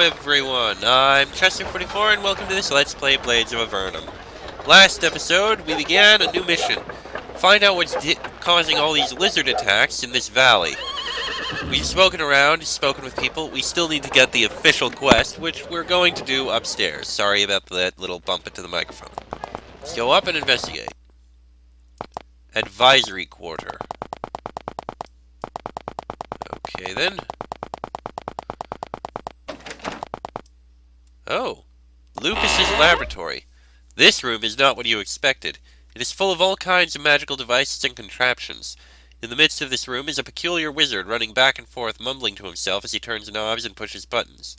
everyone, I'm Chester44 and welcome to this Let's Play Blades of Avernum. Last episode, we began a new mission. Find out what's causing all these lizard attacks in this valley. We've spoken around, spoken with people. We still need to get the official quest, which we're going to do upstairs. Sorry about that little bump into the microphone. Let's go up and investigate. Advisory quarter. Okay then. Oh, Lucas's laboratory. This room is not what you expected. It is full of all kinds of magical devices and contraptions. In the midst of this room is a peculiar wizard running back and forth, mumbling to himself as he turns knobs and pushes buttons.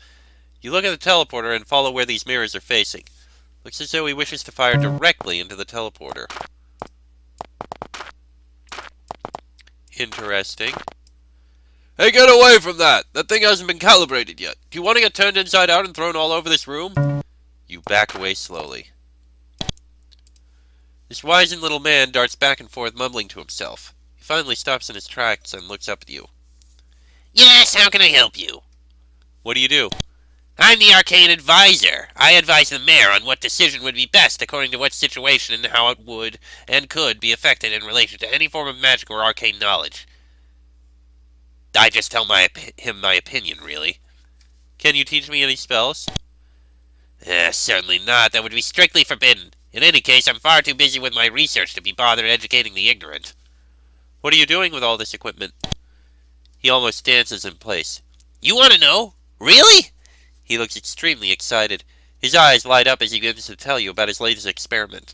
You look at the teleporter and follow where these mirrors are facing. Looks as though he wishes to fire directly into the teleporter. Interesting. Hey, get away from that! That thing hasn't been calibrated yet. Do you want to get turned inside out and thrown all over this room? You back away slowly. This wizened little man darts back and forth, mumbling to himself. He finally stops in his tracks and looks up at you. Yes, how can I help you? What do you do? I'm the arcane advisor. I advise the mayor on what decision would be best according to what situation and how it would and could be affected in relation to any form of magic or arcane knowledge. I just tell him my opinion, really. Can you teach me any spells? Certainly not. That would be strictly forbidden. In any case, I'm far too busy with my research to be bothered educating the ignorant. What are you doing with all this equipment? He almost dances in place. You want to know? Really? He looks extremely excited. His eyes light up as he begins to tell you about his latest experiment.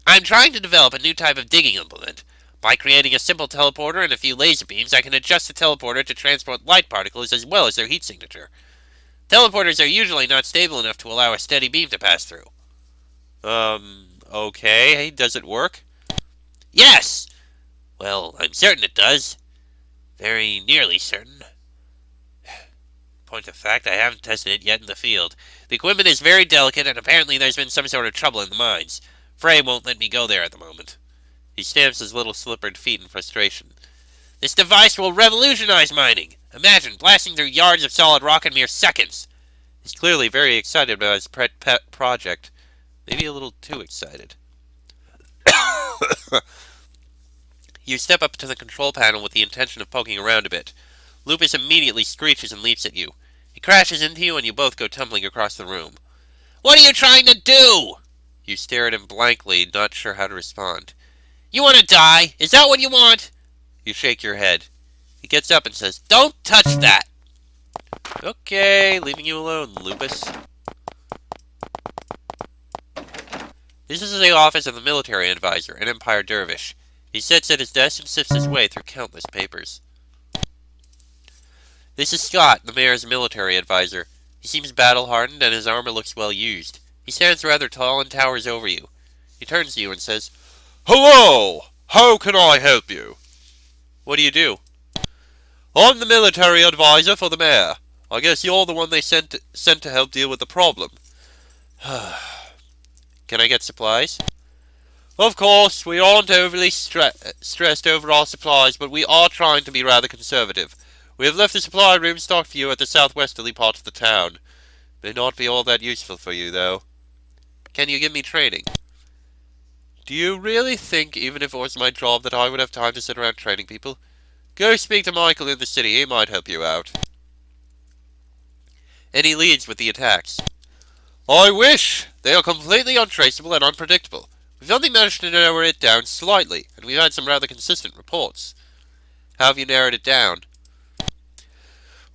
I'm trying to develop a new type of digging implement. By creating a simple teleporter and a few laser beams, I can adjust the teleporter to transport light particles as well as their heat signature. Teleporters are usually not stable enough to allow a steady beam to pass through. Okay. Does it work? Yes! Well, I'm certain it does. Very nearly certain. Point of fact, I haven't tested it yet in the field. The equipment is very delicate, and apparently there's been some sort of trouble in the mines. Frey won't let me go there at the moment. He stamps his little slippered feet in frustration. This device will revolutionize mining! Imagine blasting through yards of solid rock in mere seconds! He's clearly very excited about his pet project. Maybe a little too excited. You step up to the control panel with the intention of poking around a bit. Lupus immediately screeches and leaps at you. He crashes into you and you both go tumbling across the room. What are you trying to do? You stare at him blankly, not sure how to respond. You want to die? Is that what you want? You shake your head. He gets up and says, Don't touch that! Okay, leaving you alone, Lupus. This is the office of the military advisor, an Empire dervish. He sits at his desk and sifts his way through countless papers. This is Scott, the mayor's military advisor. He seems battle-hardened and his armor looks well used. He stands rather tall and towers over you. He turns to you and says, Hello! How can I help you? What do you do? I'm the military advisor for the mayor. I guess you're the one they sent to help deal with the problem. Can I get supplies? Of course, we aren't overly stressed over our supplies, but we are trying to be rather conservative. We have left the supply room stocked for you at the southwesterly part of the town. May not be all that useful for you, though. Can you give me training? Do you really think, even if it was my job, that I would have time to sit around training people? Go speak to Michael in the city, he might help you out. And he leads with the attacks. I wish! They are completely untraceable and unpredictable. We've only managed to narrow it down slightly, and we've had some rather consistent reports. How have you narrowed it down?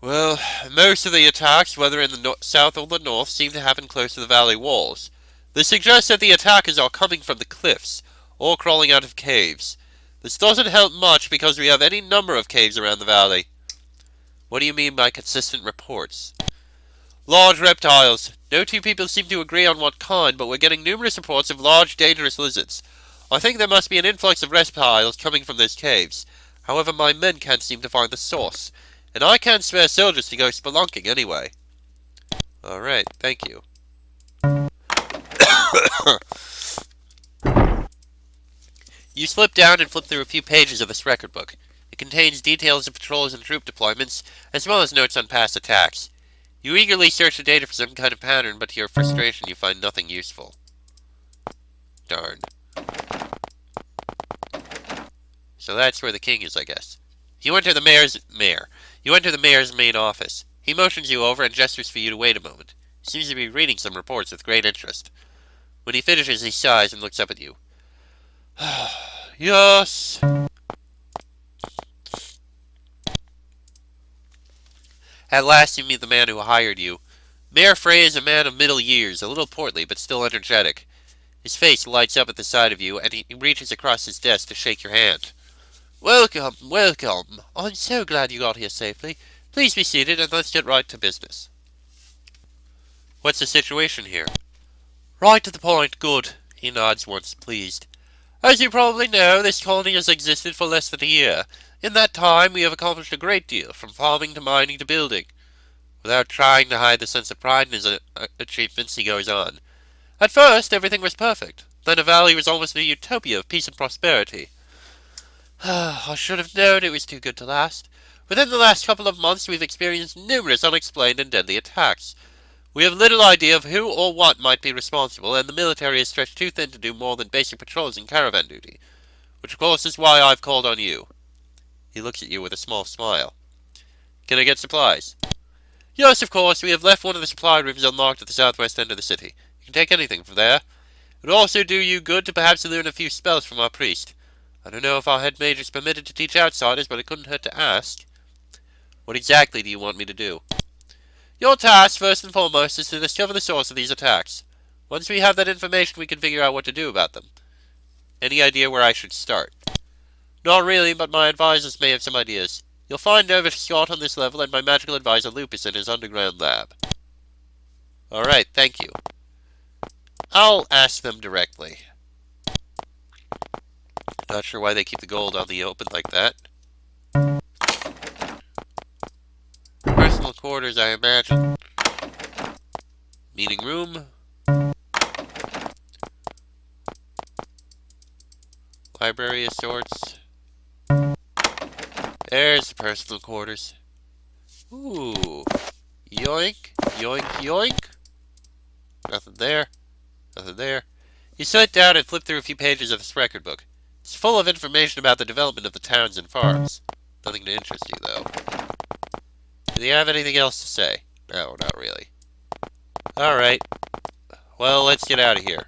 Well, most of the attacks, whether in the south or the north, seem to happen close to the valley walls. This suggests that the attackers are coming from the cliffs, or crawling out of caves. This doesn't help much because we have any number of caves around the valley. What do you mean by consistent reports? Large reptiles. No two people seem to agree on what kind, but we're getting numerous reports of large, dangerous lizards. I think there must be an influx of reptiles coming from those caves. However, my men can't seem to find the source. And I can't spare soldiers to go spelunking anyway. Alright, thank you. You slip down and flip through a few pages of this record book. It contains details of patrols and troop deployments, as well as notes on past attacks. You eagerly search the data for some kind of pattern, but to your frustration you find nothing useful. Darn. So that's where the king is, I guess. You enter the mayor's main office. He motions you over and gestures for you to wait a moment. He seems to be reading some reports with great interest. When he finishes, he sighs and looks up at you. Yes. At last you meet the man who hired you. Mayor Frey is a man of middle years, a little portly, but still energetic. His face lights up at the sight of you, and he reaches across his desk to shake your hand. Welcome, welcome. I'm so glad you got here safely. Please be seated, and let's get right to business. What's the situation here? Right to the point, good. He nods once, pleased. As you probably know, this colony has existed for less than a year. In that time, we have accomplished a great deal, from farming to mining to building. Without trying to hide the sense of pride in his achievements, he goes on. At first, everything was perfect. Then the valley was almost a utopia of peace and prosperity. I should have known it was too good to last. Within the last couple of months, we've experienced numerous unexplained and deadly attacks. We have little idea of who or what might be responsible, and the military is stretched too thin to do more than basic patrols and caravan duty. Which, of course, is why I've called on you. He looks at you with a small smile. Can I get supplies? Yes, of course. We have left one of the supply rooms unlocked at the southwest end of the city. You can take anything from there. It would also do you good to perhaps learn a few spells from our priest. I don't know if our head mage is permitted to teach outsiders, but it couldn't hurt to ask. What exactly do you want me to do? Your task, first and foremost, is to discover the source of these attacks. Once we have that information, we can figure out what to do about them. Any idea where I should start? Not really, but my advisors may have some ideas. You'll find Nervous Scott on this level, and my magical advisor Lupus in his underground lab. Alright, thank you. I'll ask them directly. Not sure why they keep the gold on the open like that. Personal quarters, I imagine. Meeting room. Library of sorts. There's the personal quarters. Ooh. Yoink, yoink, yoink. Nothing there. Nothing there. You sit down and flip through a few pages of this record book. It's full of information about the development of the towns and farms. Nothing to interest you, though. Do you have anything else to say? No, not really. Alright. Well, let's get out of here.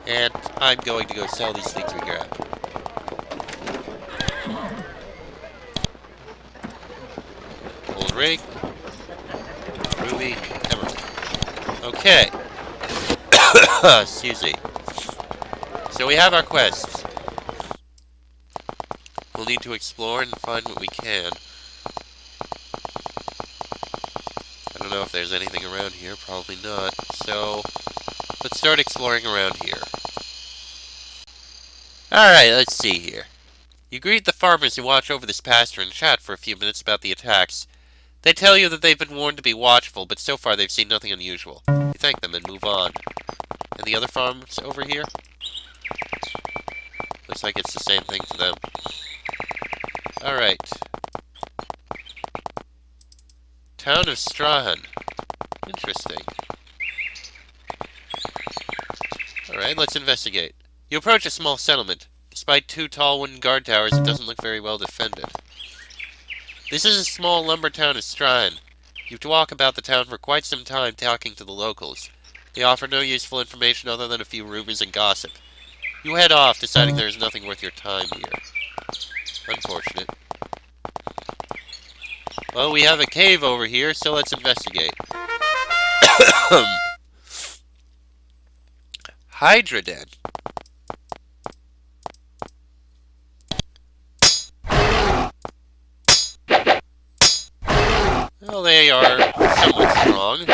And I'm going to go sell these things we grabbed. Gold ring. Ruby. Emerald. Okay. Excuse me. So we have our quests. We'll need to explore and find what we can. I don't know if there's anything around here. Probably not. So let's start exploring around here. Alright, let's see here. You greet the farmers who watch over this pasture and chat for a few minutes about the attacks. They tell you that they've been warned to be watchful, but so far they've seen nothing unusual. You thank them and move on. And the other farms over here? Looks like it's the same thing for them. Alright. Town of Strahan. Interesting. Alright, let's investigate. You approach a small settlement. Despite two tall wooden guard towers, it doesn't look very well defended. This is a small lumber town of Strahan. You have to walk about the town for quite some time talking to the locals. They offer no useful information other than a few rumors and gossip. You head off, deciding there is nothing worth your time here. Unfortunate. Well, we have a cave over here, so let's investigate. Hydra Den. Well, they are somewhat strong.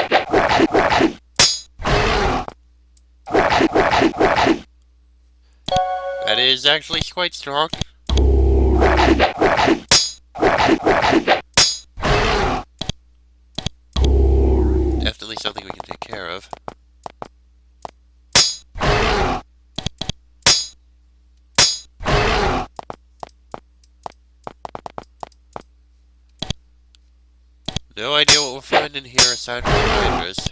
That is actually quite strong. Definitely something we can take care of. No idea what we'll find in here aside from the hydras.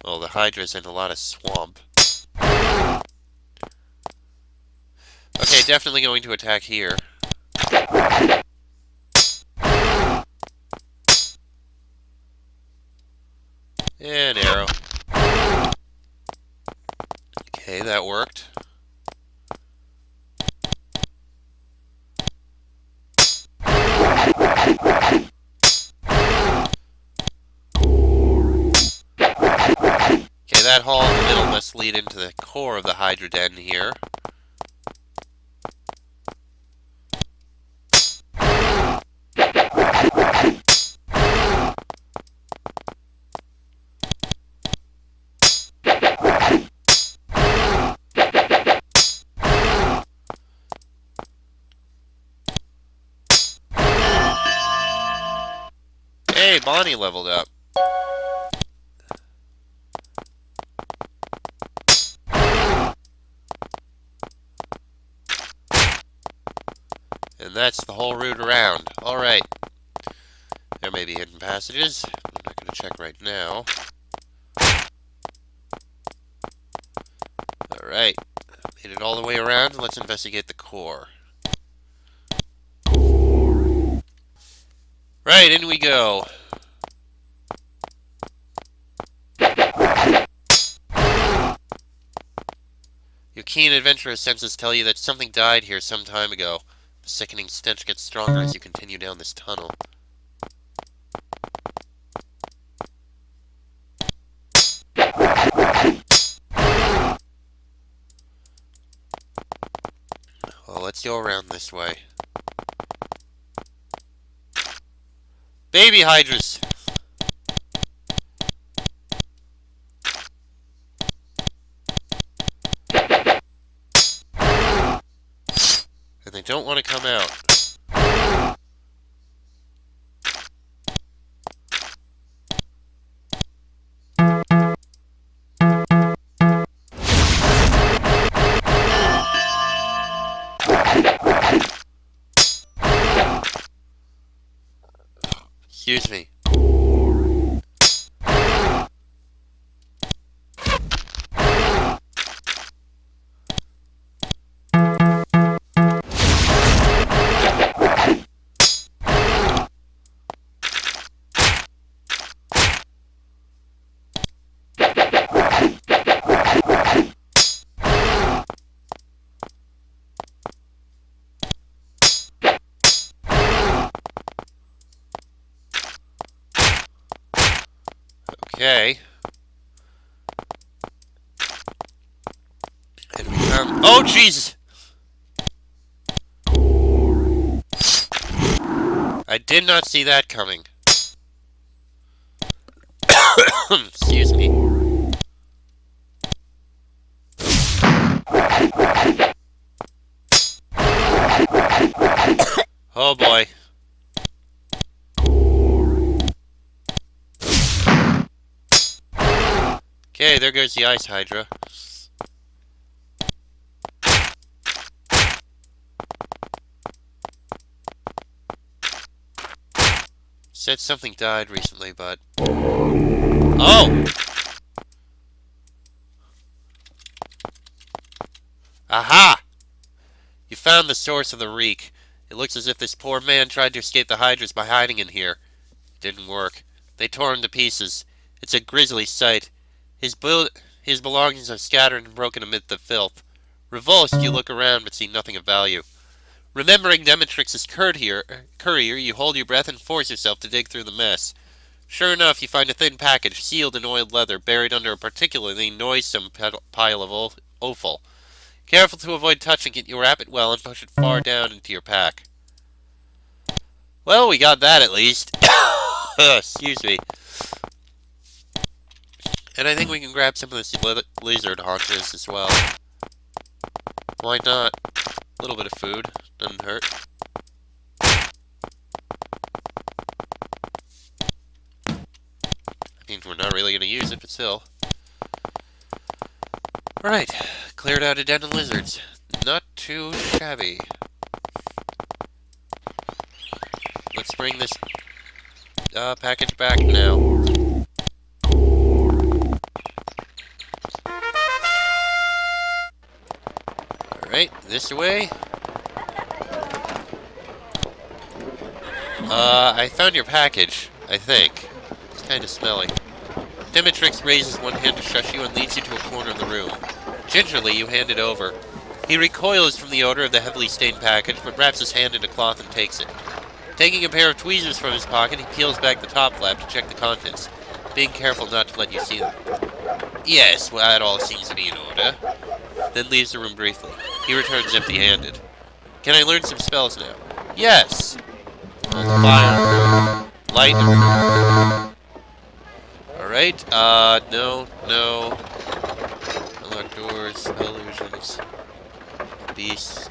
Oh, the hydras and a lot of swamp. Okay, definitely going to attack here. And arrow. Okay, that worked. Okay, that hole in the middle must lead into the core of the hydra den here. Hey, Bonnie leveled up. And that's the whole route around. Alright. There may be hidden passages. I'm not going to check right now. Alright. Made it all the way around. Let's investigate the core. Right, in we go. Your keen adventurous senses tell you that something died here some time ago. The sickening stench gets stronger as you continue down this tunnel. Well, let's go around this way. Baby hydras! And they don't want to come out. Excuse me. Okay. And we found... Oh, Jesus! I did not see that coming. Excuse me. Oh boy. Okay, there goes the ice hydra. Said something died recently, but... Oh! Aha! You found the source of the reek. It looks as if this poor man tried to escape the hydras by hiding in here. It didn't work. They tore him to pieces. It's a grisly sight. His belongings are scattered and broken amid the filth. Revulsed, you look around but see nothing of value. Remembering Demetrix's courier, you hold your breath and force yourself to dig through the mess. Sure enough, you find a thin package sealed in oiled leather buried under a particularly noisome pile of offal. Careful to avoid touching it, you wrap it well and push it far down into your pack. Well, we got that at least. Excuse me. And I think we can grab some of the lizard haunches as well. Why not? A little bit of food. Doesn't hurt. means we're not really going to use it, but still. Alright, cleared out a den of lizards. Not too shabby. Let's bring this package back now. Alright, this way. I found your package, I think. It's kind of smelly. Demetrix raises one hand to shush you and leads you to a corner of the room. Gingerly, you hand it over. He recoils from the odor of the heavily stained package, but wraps his hand in a cloth and takes it. Taking a pair of tweezers from his pocket, he peels back the top flap to check the contents, being careful not to let you see them. Yes, well, that all seems to be in order. Then leaves the room briefly. He returns empty-handed. Can I learn some spells now? Yes! Fire. Light. Alright, no. Unlock doors, spell illusions. Beasts.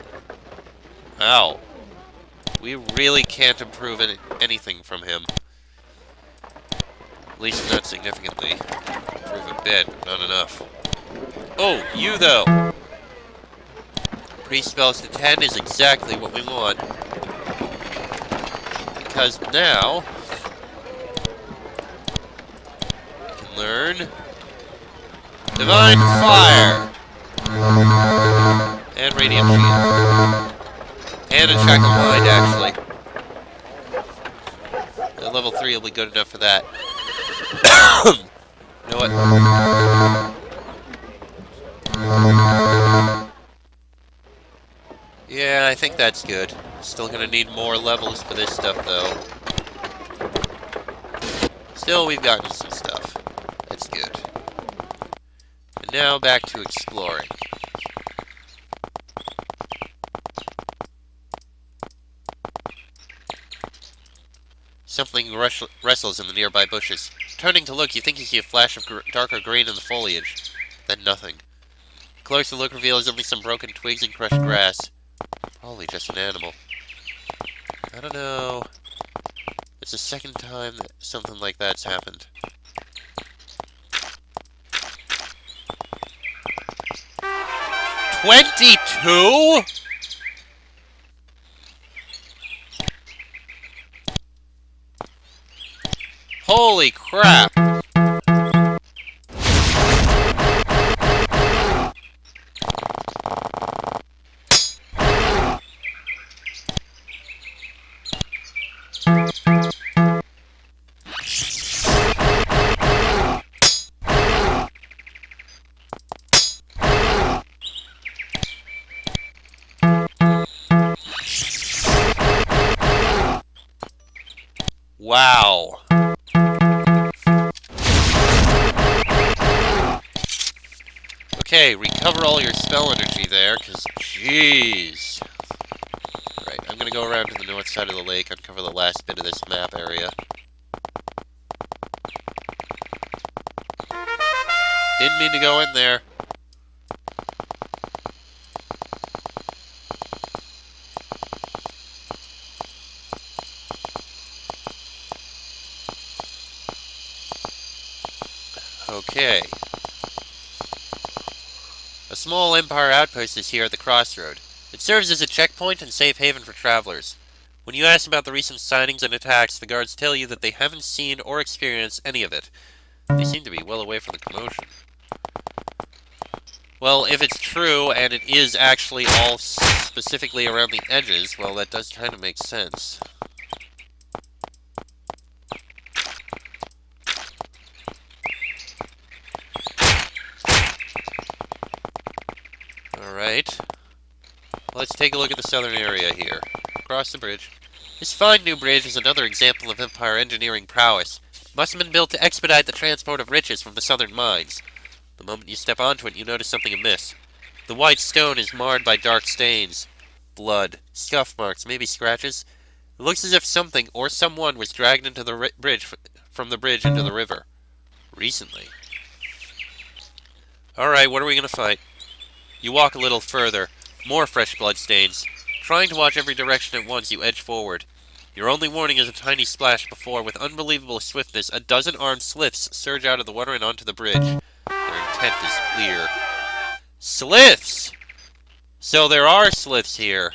Ow. We really can't improve anything from him. At least not significantly. Improve a bit, but not enough. Oh, you though! Priest spells to 10 is exactly what we want. Because now we can learn Divine Fire and Radiant Shield. And a check of mind, actually. Level 3 will be good enough for that. You know what? Yeah, I think that's good. Still gonna need more levels for this stuff, though. Still, we've gotten some stuff. That's good. And now, back to exploring. Something wrestles in the nearby bushes. Turning to look, you think you see a flash of darker green in the foliage. Then nothing. A closer look reveals only some broken twigs and crushed grass. Probably just an animal. I don't know. It's the second time that something like that's happened. $22?! Holy crap! Wow. Okay, recover all your spell energy there, because, jeez. Right, I'm gonna go around to the north side of the lake, uncover the last bit of this map area. Didn't mean to go in there. Okay. A small Empire outpost is here at the crossroad. It serves as a checkpoint and safe haven for travelers. When you ask about the recent sightings and attacks, the guards tell you that they haven't seen or experienced any of it. They seem to be well away from the commotion. Well, if it's true, and it is actually all specifically around the edges, well, that does kind of make sense. Alright. Let's take a look at the southern area here. Across the bridge. This fine new bridge is another example of Empire engineering prowess. Must have been built to expedite the transport of riches from the southern mines. The moment you step onto it, you notice something amiss. The white stone is marred by dark stains. Blood. Scuff marks, maybe scratches. It looks as if something or someone was dragged into the bridge from the bridge into the river. Recently. Alright, what are we gonna fight? You walk a little further. More fresh blood stains. Trying to watch every direction at once, you edge forward. Your only warning is a tiny splash before, with unbelievable swiftness, a dozen armed sliths surge out of the water and onto the bridge. Their intent is clear. Sliths! So there are sliths here.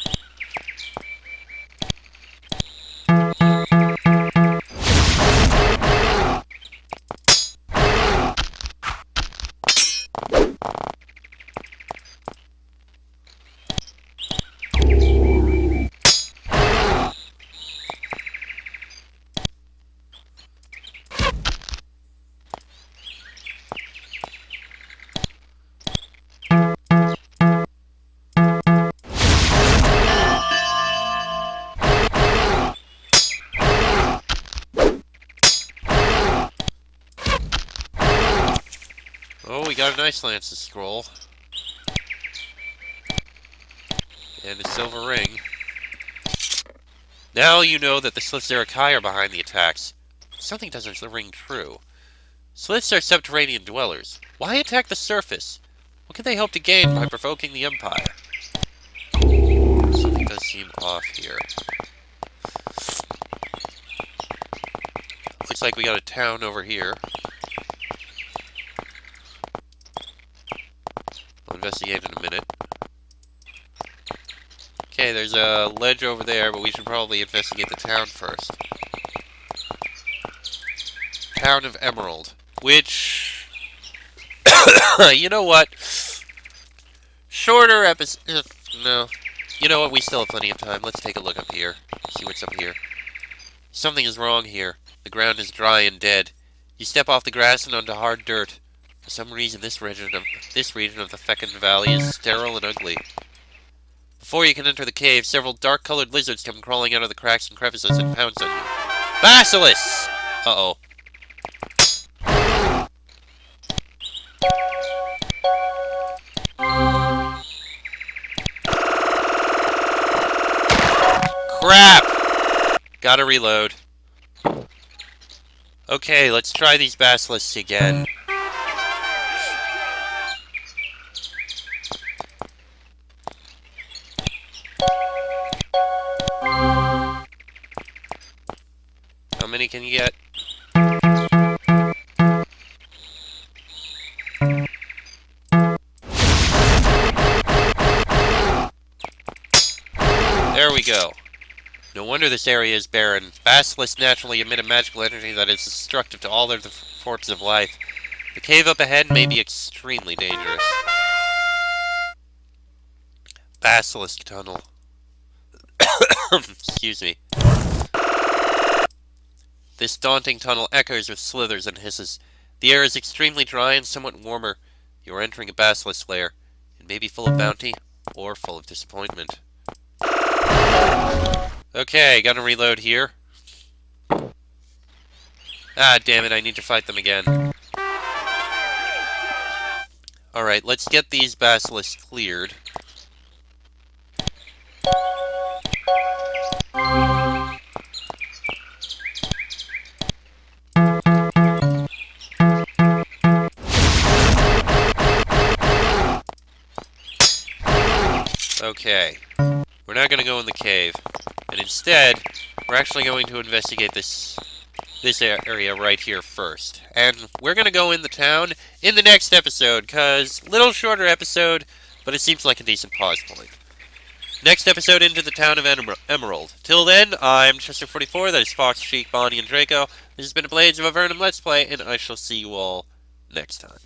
Oh, we got an Ice Lance's scroll. And a silver ring. Now you know that the Sliths Zerakai are behind the attacks. Something doesn't ring true. Sliths are subterranean dwellers. Why attack the surface? What can they hope to gain by provoking the Empire? Something does seem off here. Looks like we got a town over here. I'll investigate in a minute. Okay, there's a ledge over there, but we should probably investigate the town first. Town of Emerald. Which... you know what? Shorter episode... no. You know what? We still have plenty of time. Let's take a look up here. See what's up here. Something is wrong here. The ground is dry and dead. You step off the grass and onto hard dirt. For some reason, this region of the Fecund Valley is sterile and ugly. Before you can enter the cave, several dark-colored lizards come crawling out of the cracks and crevices and pounce on you. Basilisks! Uh-oh. Crap! Gotta reload. Okay, let's try these basilisks again. How many can you get? There we go. No wonder this area is barren. Basilisks naturally emit a magical energy that is destructive to all other forms of life. The cave up ahead may be extremely dangerous. Basilisk tunnel. Excuse me. This daunting tunnel echoes with slithers and hisses. The air is extremely dry and somewhat warmer. You are entering a basilisk lair. It may be full of bounty, or full of disappointment. Okay, gotta reload here. Ah, damn it, I need to fight them again. Alright, let's get these basilisks cleared. Okay, we're not going to go in the cave, and instead, we're actually going to investigate this area right here first. And we're going to go in the town in the next episode, because little shorter episode, but it seems like a decent pause point. Next episode, into the town of Emerald. Till then, I'm Chester44, that is Fox, Sheik, Bonnie, and Draco. This has been a Blades of Avernum Let's Play, and I shall see you all next time.